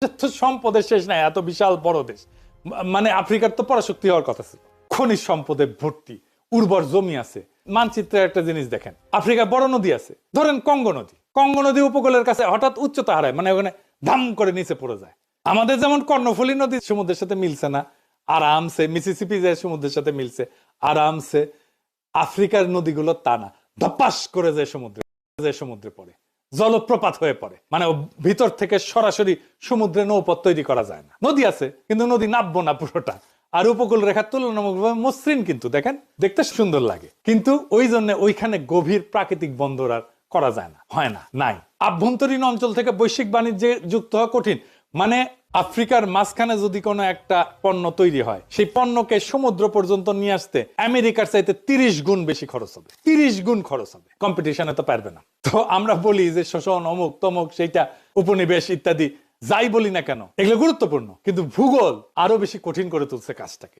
তো সম্পদের শেষ নাই, এত বিশাল বড় দেশ। মানে আফ্রিকার তো পরাশক্তি হওয়ার কথা ছিল, খনিজ সম্পদে ভর্তি, উর্বর জমি আছে। মানচিত্রের একটা জিনিস দেখেন, আফ্রিকার বড় নদী আছে, ধরেন কঙ্গো নদী। কঙ্গো নদী উপকূলের কাছে হঠাৎ উচ্চতা হারায়, মানে ওখানে ধাম করে নিচে পড়ে যায়। আমাদের যেমন কর্ণফুলী নদী সমুদ্রের সাথে মিলছে না, আরামসে মিসিসিপি যায় সমুদ্রের সাথে মিলছে আরামসে। আফ্রিকার নদীগুলো তা না, ধপাস করে যায় সমুদ্রে পড়ে, জলপ্রপাত হয়ে পড়ে। মানে ভিতর থেকে সরাসরি সমুদ্রে নৌপথ তৈরি করা যায় না। নদী আছে কিন্তু নদী নামবো না পুরোটা। আর উপকূল রেখার তুলনামূলকভাবে মসৃণ, কিন্তু দেখেন দেখতে সুন্দর লাগে। কিন্তু ওই জন্য ওইখানে গভীর প্রাকৃতিক বন্দর আর করা যায় না, হয় না, নাই। আভ্যন্তরীণ অঞ্চল থেকে বৈশ্বিক বাণিজ্যে যুক্ত হওয়া কঠিন। মানে আফ্রিকার মাঝখানে যদি কোনো একটা পণ্য তৈরি হয়, সেই পণ্যকে সমুদ্র পর্যন্ত নিয়ে আসতে আমেরিকার চাইতে 30 গুণ বেশি খরচ হবে, 30 গুণ খরচ হবে। কম্পিটিশনে তো পারবে না। তো আমরা বলি যে শোষণ, অমুক তমুক, সেইটা উপনিবেশ ইত্যাদি যাই বলি না কেন, এগুলো গুরুত্বপূর্ণ, কিন্তু ভূগোল আরো বেশি কঠিন করে তুলছে কাজটাকে।